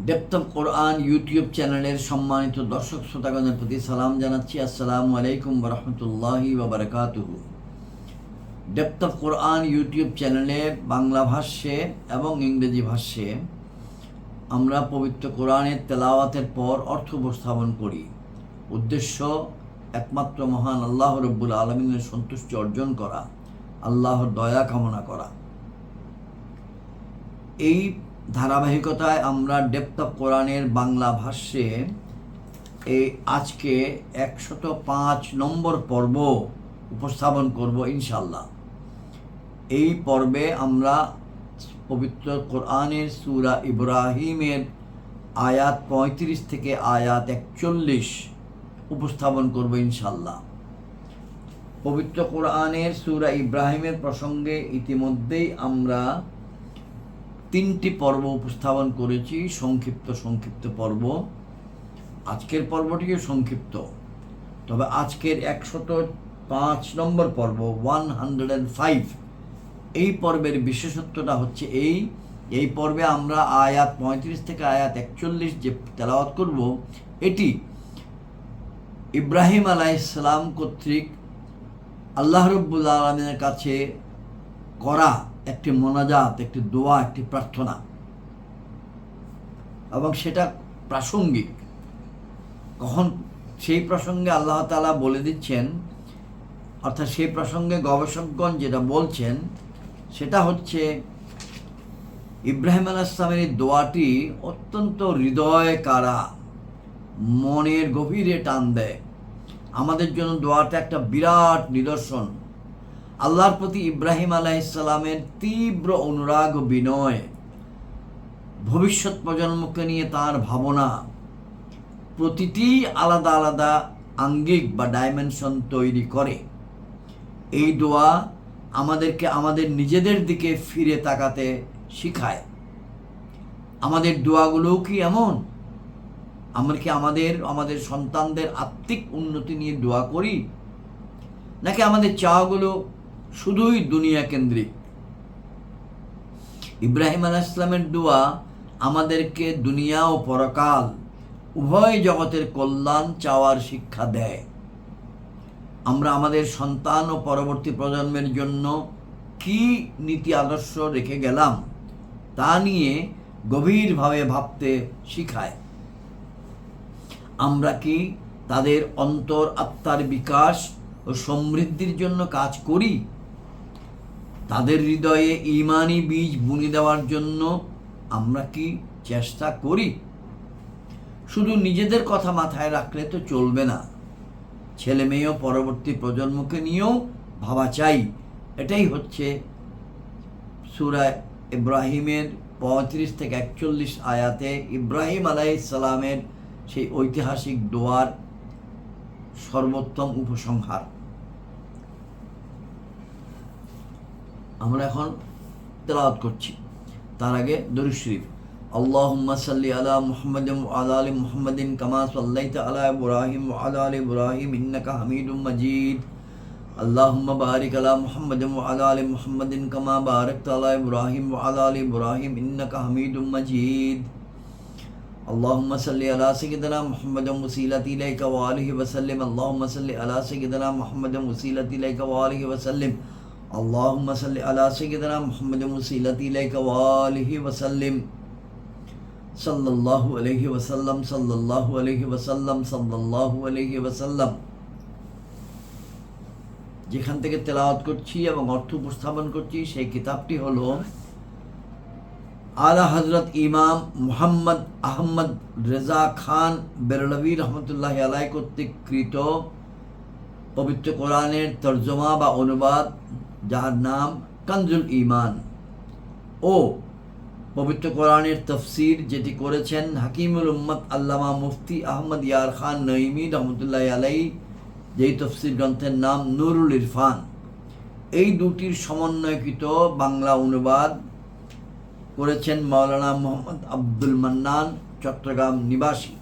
Depth of Quran YouTube চ্যানেলের সম্মানিত দর্শক শ্রোতাগণের প্রতি সালাম জানাচ্ছি। আসসালামু আলাইকুম ওয়া রাহমাতুল্লাহি ওয়া বারাকাতুহু। ডেপথ অফ কোরআন ইউটিউব চ্যানেলে বাংলা ভাষ্যে এবং ইংরেজি ভাষ্যে আমরা পবিত্র কোরআনের তেলাওয়াতের পর অর্থ উপস্থাপন করি। উদ্দেশ্য একমাত্র মহান আল্লাহ রব্বুল আলামিনের সন্তুষ্টি অর্জন করা, আল্লাহর দয়া কামনা করা। এই ধারাবাহিকতায় আমরা ডেপথ অফ কোরআনের বাংলা ভাষ্যে আজকে 105 নম্বর পর্ব উপস্থাপন করব ইনশাল্লাহ। এই পর্বে আমরা পবিত্র কোরআনের সূরা ইব্রাহিমের আয়াত 35 থেকে আয়াত 41 উপস্থাপন করব ইনশাল্লাহ। পবিত্র কোরআনের সূরা ইব্রাহিমের প্রসঙ্গে ইতিমধ্যেই আমরা 3টি পর্ব উপস্থাপন করেছি, সংক্ষিপ্ত পর্ব। আজকের পর্বটিও সংক্ষিপ্ত, তবে আজকের 105 নম্বর পর্ব 105 এই পর্বের বিশেষত্বটা হচ্ছে এই পর্বে আমরা আয়াত 35 থেকে আয়াত 41 যে তেলাওয়াত করব, এটি ইব্রাহিম আলাইহিস সালাম কর্তৃক আল্লাহ রাব্বুল আলামিনের কাছে করা একটি মোনাজাত, একটি দোয়া, একটি প্রার্থনা, এবং সেটা প্রাসঙ্গিক। কখন সেই প্রসঙ্গে আল্লাহ তাআলা বলে দিচ্ছেন, অর্থাৎ সেই প্রসঙ্গে গবেষকগণ যেটা বলছেন সেটা হচ্ছে ইব্রাহিম আলাইহিস সালামের এই দোয়াটি অত্যন্ত হৃদয় কাড়া, মনের গভীরে টান দেয়। আমাদের জন্য দোয়াটা একটা বিরাট নিদর্শন। আল্লাহর প্রতি ইব্রাহিম আলাইহিস সালামের তীব্র অনুরাগ ও বিনয়, ভবিষ্যৎ প্রজন্মকে নিয়ে তার ভাবনা, প্রতিটি আলাদা আলাদা আঙ্গিক বা ডাইমেনশন তৈরি করে। এই দোয়া আমাদেরকে আমাদের নিজেদের দিকে ফিরে তাকাতে শিখায়। আমাদের দোয়াগুলোও কি এমন? আমরা কি আমাদের সন্তানদের আত্মিক উন্নতি নিয়ে দোয়া করি, নাকি আমাদের চাওয়াগুলো শুধুই দুনিয়া কেন্দ্রিক? ইব্রাহিম আলাইহিস সালামের দোয়া আমাদেরকে দুনিয়া ও পরকাল উভয় জগতের কল্যাণ চাওয়ার শিক্ষা দেয়। আমরা আমাদের সন্তান ও পরবর্তী প্রজন্মের জন্য কি নীতি আদর্শ রেখে গেলাম তা নিয়ে গভীরভাবে ভাবতে শিখায়। আমরা কি তাদের অন্তর আত্মার বিকাশ ও সমৃদ্ধির জন্য কাজ করি? তাদের হৃদয়ে ঈমানি বীজ বুনে দেওয়ার জন্য আমরা কি চেষ্টা করি? শুধু নিজেদের কথা মাথায় রাখলে তো চলবে না, ছেলে মেয়ে ও পরবর্তী প্রজন্মকে নিয়েও ভাবা চাই। এটাই হচ্ছে সূরা ইব্রাহিমের 35 থেকে 41 আয়াতে ইব্রাহিম আলাইহিস সালামের সেই ঐতিহাসিক দোয়ার সর্বোত্তম উপসংহার। আমরা এখন তেলাওয়াত করছি, তার আগে দরুদ শরীফ। আল্লাহুম্মা সাল্লি আলা মুহাম্মাদিন ওয়া আলা আলি মুহাম্মাদিন কামা সাল্লাইতা আলা ইব্রাহিম ওয়া আলা আলি ইব্রাহিম ইন্নাকা হামিদুম মাজিদ। আল্লাহুম্মা বারিক আলা মুহাম্মাদিন ওয়া আলা আলি মুহাম্মাদিন কামা বারাকতা আলা ইব্রাহিম ওয়া আলা আলি ইব্রাহিম ইন্নাকা হামিদুম মাজিদ। আল্লাহুম্মা সাল্লি আলা সাইয়্যিদিনা মুহাম্মাদিন ওয়াসিলাতি ইলাইকা ওয়া আলিহি ওয়া সাল্লিম। আল্লাহুম্মা সাল্লি আলা সাইয়্যিদিনা মুহাম্মাদিন ওয়াসিলাতি ইলাইকা ওয়া আলিহি ওয়া সাল্লিম। আল্লাহুম্মা সাল্লি আলা সাইয়্যিদিনা মুহাম্মাদিন ওয়াসিলাতি ইলাইকা ওয়া আলিহি ওয়া সাল্লিম। সাল্লাল্লাহু আলাইহি ওয়া সাল্লাম, সাল্লাল্লাহু আলাইহি ওয়া সাল্লাম, সাল্লাল্লাহু আলাইহি ওয়া সাল্লাম। যেখান থেকে তেলাওয়াত করছি এবং অর্থ উপস্থাপন করছি সেই কিতাবটি হলো আলা হযরত ইমাম মুহাম্মদ আহমদ রেজা খান বেরলভী রহমতুল্লাহি আলাইহি কর্তৃক কৃত পবিত্র কোরআনের তর্জমা বা অনুবাদ, যার নাম কানজুল ঈমান, ও পবিত্র কোরআনের তফসির যেটি করেছেন হাকিমুল উম্মত আল্লামা মুফতি আহমদ ইয়ার খান নঈমী রহমতুল্লাহি আলাইহি, যেই তফসির গ্রন্থের নাম নুরুল ইরফান। এই দুটির সমন্বয়কৃত বাংলা অনুবাদ করেছেন মাওলানা মোহাম্মদ আব্দুল মান্নান, চট্টগ্রাম নিবাসী।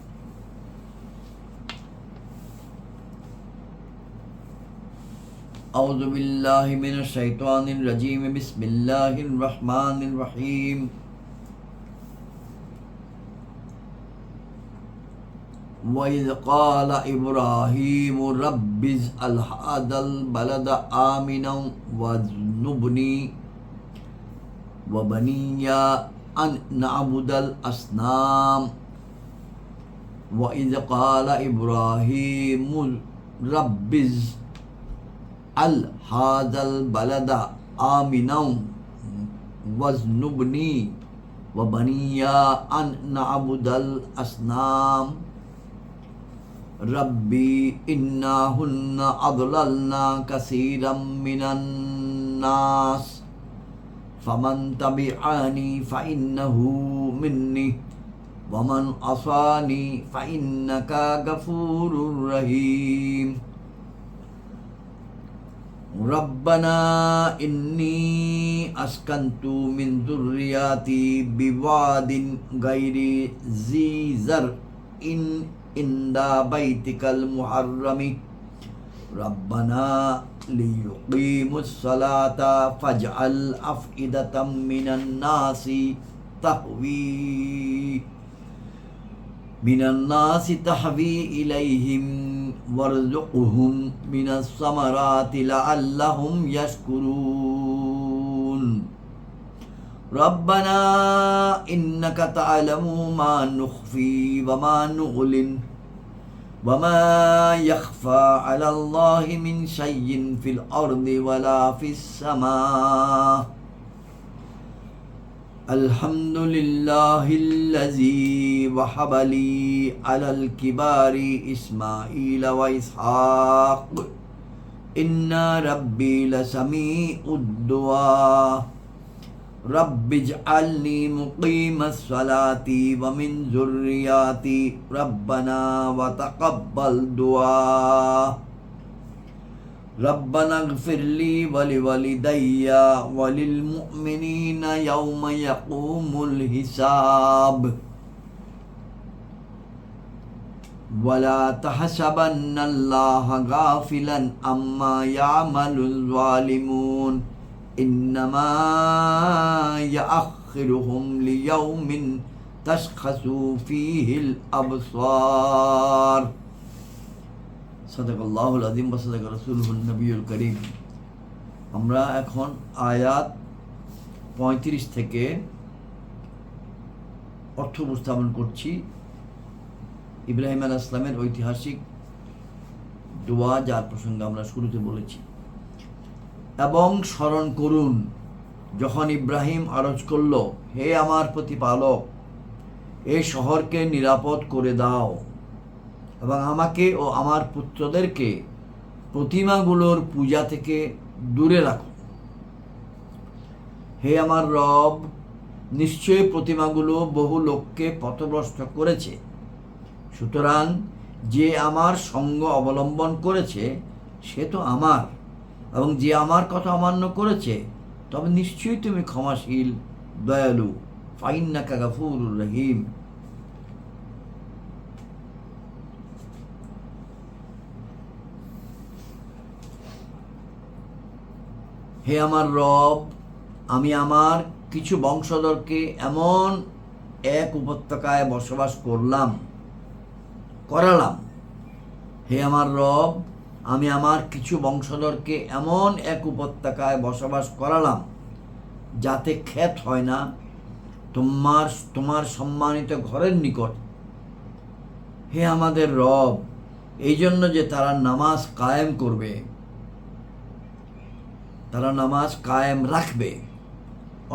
আউযু বিল্লাহি মিনাশ শাইতানির রাজীম। বিসমিল্লাহির রহমানির রহিম। وإذ قال إبراهيم رب اجعل هذا البلد آمنا واجنبني وبني أن نعبد الأصنام وإذ قال إبراهيم رب اجعل هذا البلد آمنا واجنبني وبني أن نعبد الأصنام ربي إنهن أضللن كثيرا من الناس فمن تبعني فإنه مني ومن عصاني فإنك غفور رحيم ربنا إني أسكنت من ذريتي بواد غير ذي زرع عند بيتك المحرم ربنا ليقيموا الصلاة فاجعل أفئدة من الناس تهوي إليهم وارزقهم من الثمرات لعلهم يشكرون ربنا إنك تعلم ما نخفي وما نعلن وما يخفى على الله من شيء في الأرض ولا في السماء الحمد لله الذي وهب لي على الكبار إسماعيل وإسحاق إن ربي لسميع الدعاء رب اجعلني مقيم الصلاة ومن ذرياتي ربنا وتقبل دعاء ربنا اغفر لي ولوالدي وللمؤمنين يوم يقوم الحساب ولا تحسبن الله غافلا عما يعمل الظالمون إنما يؤخرهم ليوم تشخص فيه الأبصار সাদাকাল্লাহুল আযীম ওয়া সাদাকা রাসূলুহুন নবিয়ুল কারীম। আমরা এখন আয়াত 35 থেকে অর্থ উপস্থাপন করছি ইব্রাহিম আলাইহিস সালামের ঐতিহাসিক দোয়া, যার প্রসঙ্গে আমরা শুরুতে বলেছি। এবং স্মরণ করুন যখন ইব্রাহিম আরজ করল, হে আমার প্রতিপালক, এই শহরকে নিরাপদ করে দাও এবং আমাকে ও আমার পুত্রদেরকে প্রতিমাগুলোর পূজা থেকে দূরে রাখো। হে আমার রব, নিশ্চয়ই প্রতিমাগুলো বহু লোককে পথভ্রষ্ট করেছে, সুতরাং যে আমার সঙ্গ অবলম্বন করেছে সে তো আমার, এবং যে আমার কথা অমান্য করেছে তবে নিশ্চয়ই তুমি ক্ষমাশীল দয়ালু। ফাইন্নাকা গাফুরুর রহিম। হে আমার রব, আমি আমার কিছু বংশধরকে এমন এক উপত্যকায় বসবাস করালাম। হে আমার রব, আমি আমার কিছু বংশধরকে এমন এক উপত্যকায় বসবাস করালাম যাতে ক্ষেত হয় না, তোমার সম্মানিত ঘরের নিকট। হে আমাদের রব, এই জন্য যে তারা নামাজ কায়েম করবে, তারা নামাজ কায়েম রাখবে।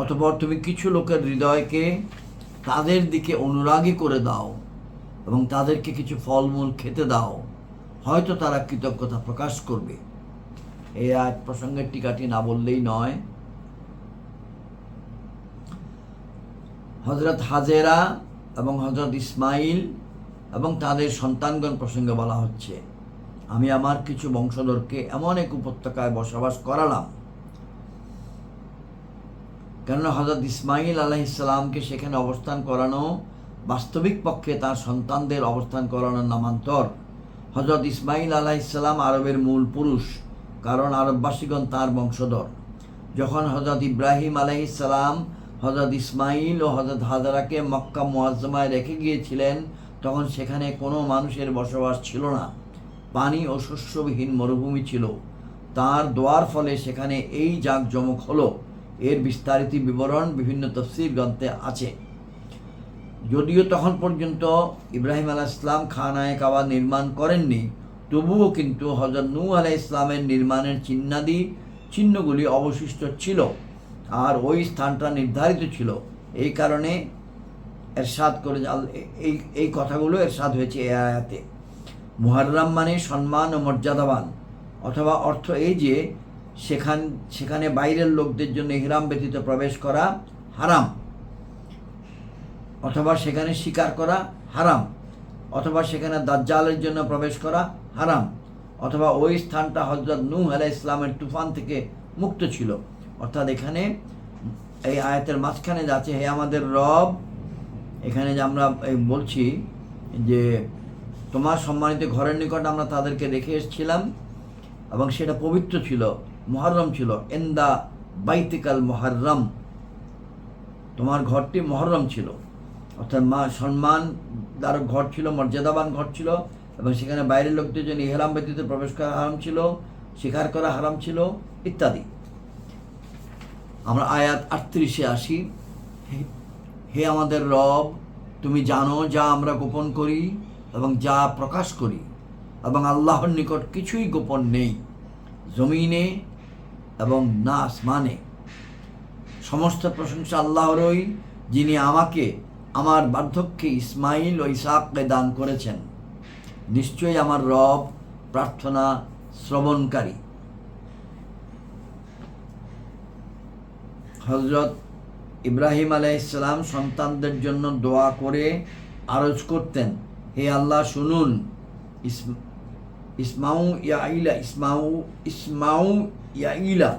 অতঃপর তুমি কিছু লোকের হৃদয়কে তাদের দিকে অনুরাগী করে দাও এবং তাদেরকে কিছু ফলমূল খেতে দাও, হয়তো তারা কৃতজ্ঞতা প্রকাশ করবে। এই আয়াত প্রসঙ্গের টিকাটি না বললেই নয়। হযরত হাজেরা এবং হযরত ইসমাইল এবং তাদের সন্তানগণ প্রসঙ্গে বলা হচ্ছে, আমি আমার কিছু বংশধরকে এমন এক উপত্যকায় বসবাস করালাম। কেননা হযরত ইসমাইল আলাইহিস সালামকে সেখানে অবস্থান করানো বাস্তবিক পক্ষে তার সন্তানদের অবস্থান করানোর নামান্তর। হযরত ইসমাইল আলাইহিস সালাম আরবের মূল পুরুষ, কারণ আরববাসীগণ তাঁর বংশধর। যখন হযরত ইব্রাহিম আলাইহিস সালাম হযরত ইসমাইল ও হযরত হাজরাকে মক্কা মুআজ্জামায় রেখে গিয়েছিলেন, তখন সেখানে কোনো মানুষের বসবাস ছিল না, পানি ও শস্যবিহীন মরুভূমি ছিল। তার দোয়ার ফলে সেখানে এই জাঁকজমক হলো। এর বিস্তারিত বিবরণ বিভিন্ন তফসির গ্রন্থে আছে। যদিও তখন পর্যন্ত ইব্রাহিম আলাইহিস সালাম খানায়ে কাবা নির্মাণ করেননি, তবুও কিন্তু হযরত নূহ আলাইহিস সালামের নির্মাণের চিহ্নগুলি অবশিষ্ট ছিল, আর ওই স্থানটা নির্ধারিত ছিল। এই কারণে এরশাদ করে এই কথাগুলো এরশাদ হয়েছে এই আয়াতে। মুহাররম মানে সম্মান ও মর্যাদাবান, অথবা অর্থ এই যে সেখানে বাইরের লোকদের জন্য ইহরাম ব্যতীত প্রবেশ করা হারাম, অথবা সেখানে শিকার করা হারাম, অথবা সেখানে দাজ্জালের জন্য প্রবেশ করা হারাম, অথবা ওই স্থানটা হযরত নূহ আলাইহিস সালামের তুফান থেকে মুক্ত ছিল। অর্থাৎ এখানে এই আয়াতের মাঝখানে যাচ্ছে, হে আমাদের রব, এখানে যে আমরা বলছি যে তোমার সম্মানিত ঘরের নিকট আমরা তাদেরকে রেখে এসেছিলাম এবং সেটা পবিত্র ছিল, মুহররম ছিল। এন্দা বাইতিকাল মুহররম, তোমার ঘরটি মুহররম ছিল, অর্থাৎ সম্মানদারক ঘর ছিল, মর্যাদাবান ঘর ছিল, এবং সেখানে বাইরের লোকদের জন্য ইহরাম ব্যতীত প্রবেশ করা হারাম ছিল, শিকার করা হারাম ছিল ইত্যাদি। আমরা আয়াত 38-এ আসি। হে আমাদের রব, তুমি জানো যা আমরা গোপন করি এবং যা প্রকাশ করি, এবং আল্লাহর নিকট কিছুই গোপন নেই জমিনে এবং না আসমানে। সমস্ত প্রশংসা আল্লাহরই, যিনি আমাকে আমার বার্ধক্যে ইসমাইল ও ইসহাককে দান করেছেন। নিশ্চয়ই আমার রব প্রার্থনা শ্রবণকারী। হযরত ইব্রাহিম আলাইহিস সালাম সন্তানদের জন্য দোয়া করে আরজ করতেন, হে আল্লাহ শুনুন, ইসমাউ ইয়াইলা,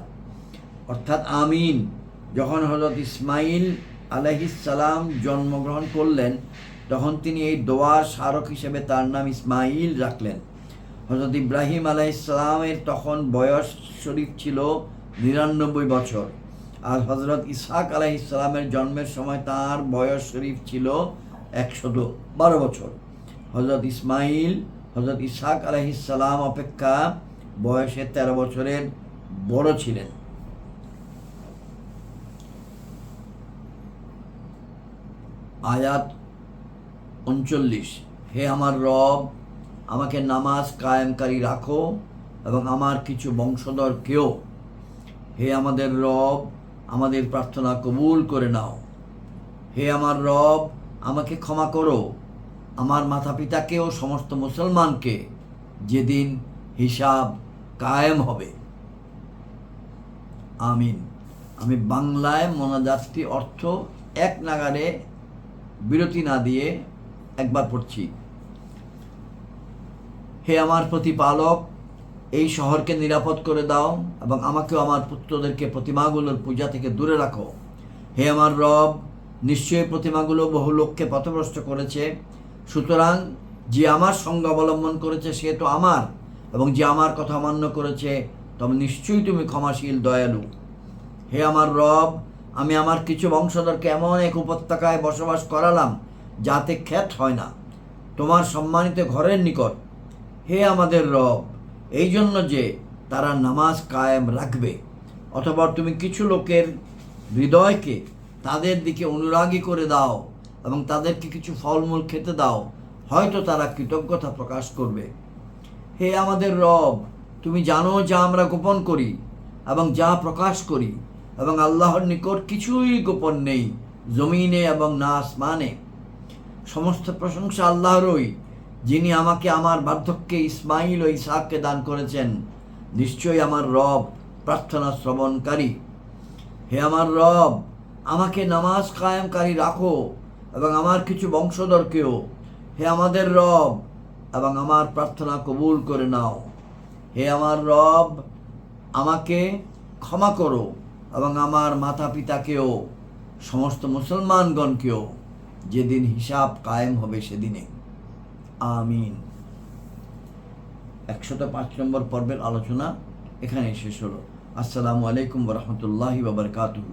অর্থাৎ আমিন। যখন হযরত ইসমাইল আলাইহিস সালাম জন্মগ্রহণ করলেন, তখন তিনি এই দোয়ার স্মারক হিসেবে তার নাম ইসমাইল রাখলেন। হযরত ইব্রাহিম আলাইহিস সালামের তখন বয়স শরীফ ছিল 99 বছর, আর হযরত ইসহাক আলাইহিস সালামের জন্মের সময় তার বয়স শরীফ ছিল 112 বছর। হযরত ইসমাইল হযরত ইসহাক আলাইহিস সালাম অপেক্ষা বয়সে 13 বছরের বড় ছিলেন। আয়াত 39, হে আমার রব, আমাকে নামাজ কায়েমকারী রাখো এবং আমার কিছু বংশধরকেও। হে আমাদের রব, আমাদের প্রার্থনা কবুল করে নাও। হে আমার রব, আমাকে ক্ষমা করো, আমার মাতা পিতাকেও সমস্ত মুসলমানকে, যেদিন হিসাব কায়েম হবে। আমিন। আমি বাংলায় মোনাজাতটি অর্থ এক নাগাড়ে বিরতি না দিয়ে একবার পড়ছি। হে আমার প্রতিপালক, এই শহরকে নিরাপদ করে দাও এবং আমাকেও আমার পুত্রদেরকে প্রতিমাগুলোর পূজা থেকে দূরে রাখো। হে আমার রব, নিশ্চয়ই প্রতিমাগুলো বহু লোককে পথভ্রষ্ট করেছে, সুতরাং যে আমার সঙ্গ অবলম্বন করেছে সে তো আমার, এবং যে আমার কথা অমান্য করেছে তবে নিশ্চয়ই তুমি ক্ষমাশীল দয়ালু। হে আমার রব, আমি আমার কিছু বংশধরকে এমন এক উপত্যকায় বসবাস করালাম যাতে ক্ষেত হয় না, তোমার সম্মানিত ঘরের নিকট। হে আমাদের রব, এই জন্য যে তারা নামাজ কায়েম রাখবে, অথবা তুমি কিছু লোকের হৃদয়কে তাদের দিকে অনুরাগী করে দাও এবং তাদেরকে কিছু ফলমূল খেতে দাও, হয়তো তারা কৃতজ্ঞতা প্রকাশ করবে। হে আমাদের রব, তুমি জানো যা আমরা গোপন করি এবং যা প্রকাশ করি, এবং আল্লাহর নিকট কিছুই গোপন নেই জমিনে এবং না আসমানে। সমস্ত প্রশংসা আল্লাহরই, যিনি আমাকে আমার বার্ধক্যে ইসমাইল ও ইসহাককে দান করেছেন। নিশ্চয়ই আমার রব প্রার্থনা শ্রবণকারী। হে আমার রব, আমাকে নামাজ কায়েমকারী রাখো এবং আমার কিছু বংশধরকেও। হে আমাদের রব, এবং আমার প্রার্থনা কবুল করে নাও। হে আমার রব, আমাকে ক্ষমা করো এবং আমার মাতা পিতাকেও, সমস্ত মুসলমানগণকেও, যেদিন হিসাব কায়েম হবে সেদিনে। আমিন। 105 নম্বর পর্বের আলোচনা এখানে শেষ হলো। আসসালামু আলাইকুম ওয়া রাহমাতুল্লাহি ওয়া বারাকাতুহু।